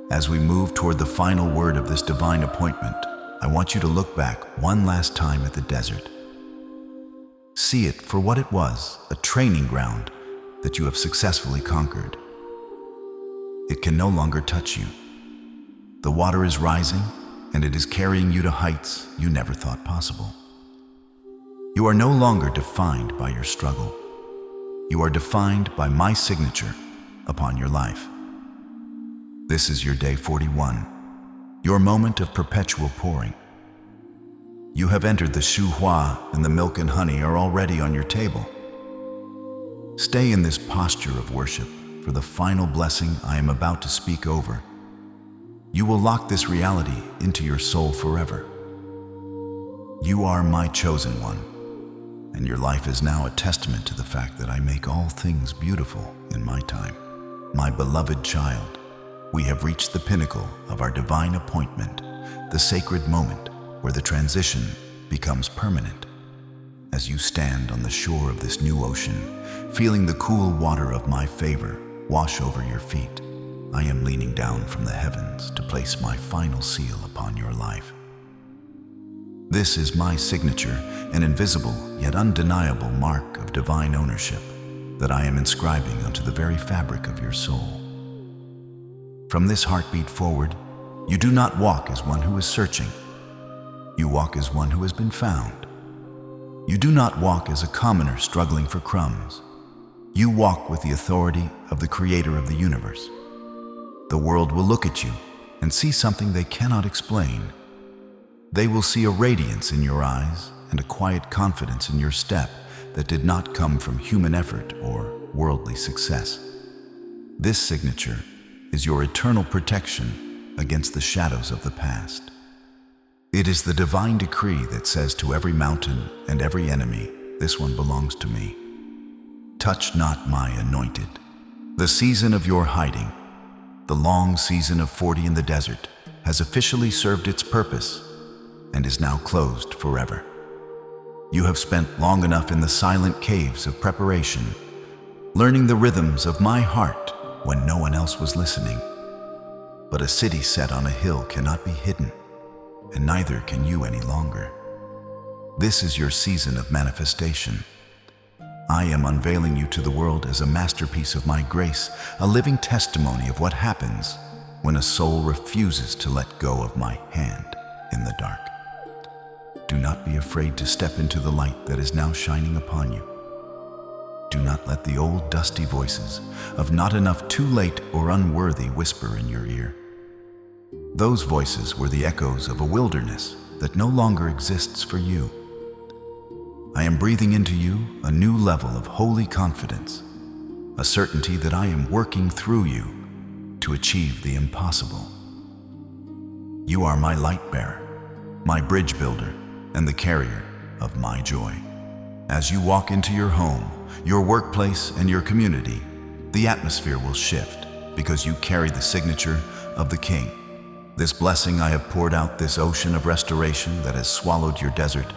As we move toward the final word of this divine appointment, I want you to look back one last time at the desert. See it for what it was, a training ground that you have successfully conquered. It can no longer touch you. The water is rising, and it is carrying you to heights you never thought possible. You are no longer defined by your struggle. You are defined by my signature upon your life. This is your day 41, your moment of perpetual pouring. You have entered the shu hua, and the milk and honey are already on your table. Stay in this posture of worship for the final blessing I am about to speak over. You will lock this reality into your soul forever. You are my chosen one, and your life is now a testament to the fact that I make all things beautiful in my time. My beloved child, we have reached the pinnacle of our divine appointment, the sacred moment where the transition becomes permanent. As you stand on the shore of this new ocean, feeling the cool water of my favor wash over your feet, I am leaning down from the heavens to place my final seal upon your life. This is my signature, an invisible yet undeniable mark of divine ownership that I am inscribing onto the very fabric of your soul. From this heartbeat forward, you do not walk as one who is searching. You walk as one who has been found. You do not walk as a commoner struggling for crumbs. You walk with the authority of the Creator of the universe. The world will look at you and see something they cannot explain. They will see a radiance in your eyes and a quiet confidence in your step that did not come from human effort or worldly success. This signature is your eternal protection against the shadows of the past. It is the divine decree that says to every mountain and every enemy, this one belongs to me. Touch not my anointed. The season of your hiding, the long season of 40 in the desert, has officially served its purpose and is now closed forever. You have spent long enough in the silent caves of preparation, learning the rhythms of my heart when no one else was listening. But a city set on a hill cannot be hidden, and neither can you any longer. This is your season of manifestation. I am unveiling you to the world as a masterpiece of my grace, a living testimony of what happens when a soul refuses to let go of my hand in the dark. Do not be afraid to step into the light that is now shining upon you. Do not let the old dusty voices of not enough, too late, or unworthy whisper in your ear. Those voices were the echoes of a wilderness that no longer exists for you. I am breathing into you a new level of holy confidence, a certainty that I am working through you to achieve the impossible. You are my light bearer, my bridge builder, and the carrier of my joy. As you walk into your home, your workplace, and your community, the atmosphere will shift because you carry the signature of the King. This blessing I have poured out, this ocean of restoration that has swallowed your desert,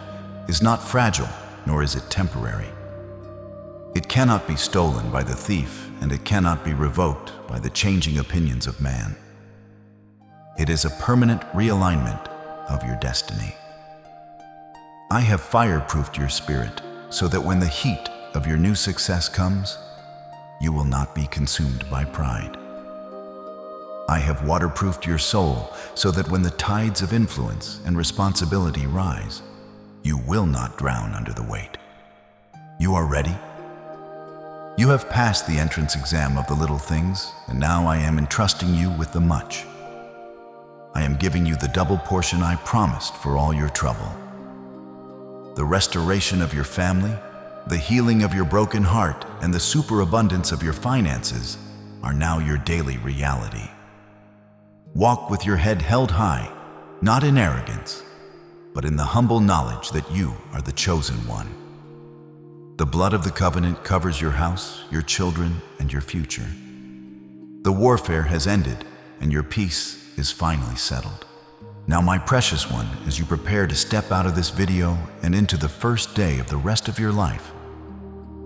is not fragile, nor is it temporary. It cannot be stolen by the thief, and it cannot be revoked by the changing opinions of man. It is a permanent realignment of your destiny. I have fireproofed your spirit so that when the heat of your new success comes, you will not be consumed by pride. I have waterproofed your soul so that when the tides of influence and responsibility rise, you will not drown under the weight. You are ready? You have passed the entrance exam of the little things, and now I am entrusting you with the much. I am giving you the double portion I promised for all your trouble. The restoration of your family, the healing of your broken heart, and the superabundance of your finances are now your daily reality. Walk with your head held high, not in arrogance, but in the humble knowledge that you are the chosen one. The blood of the covenant covers your house, your children, and your future. The warfare has ended, and your peace is finally settled. Now, my precious one, as you prepare to step out of this video and into the first day of the rest of your life,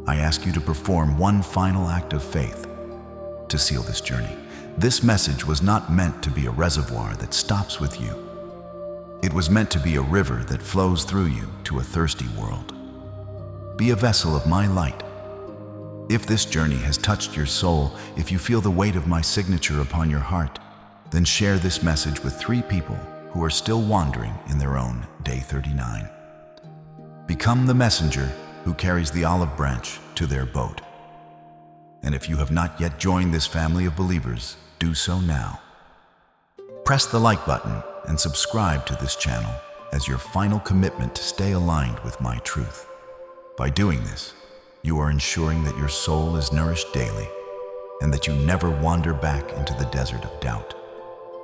I ask you to perform one final act of faith to seal this journey. This message was not meant to be a reservoir that stops with you. It was meant to be a river that flows through you to a thirsty world. Be a vessel of my light. If this journey has touched your soul, if you feel the weight of my signature upon your heart, then share this message with 3 people who are still wandering in their own day 39. Become the messenger who carries the olive branch to their boat. And if you have not yet joined this family of believers, do so now. Press the like button and subscribe to this channel as your final commitment to stay aligned with my truth. By doing this, you are ensuring that your soul is nourished daily and that you never wander back into the desert of doubt.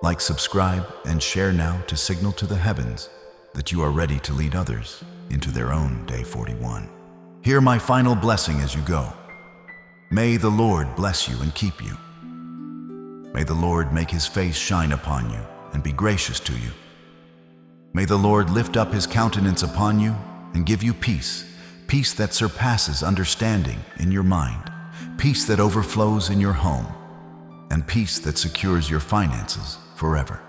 Like, subscribe, and share now to signal to the heavens that you are ready to lead others into their own day 41. Hear my final blessing as you go. May the Lord bless you and keep you. May the Lord make his face shine upon you and be gracious to you. May the Lord lift up his countenance upon you and give you peace, peace that surpasses understanding in your mind, peace that overflows in your home, and peace that secures your finances forever.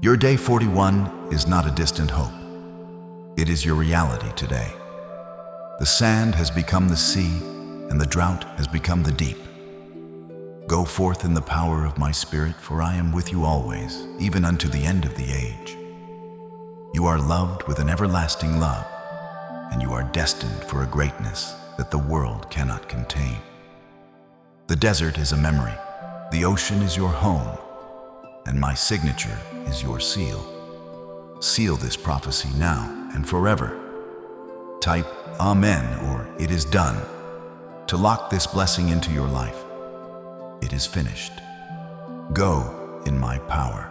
Your day 41 is not a distant hope. It is your reality today. The sand has become the sea, and the drought has become the deep. Go forth in the power of my Spirit, for I am with you always, even unto the end of the age. You are loved with an everlasting love, and you are destined for a greatness that the world cannot contain. The desert is a memory, the ocean is your home, and my signature is your seal. Seal this prophecy now and forever. Type Amen or It is done to lock this blessing into your life. It is finished. Go in my power.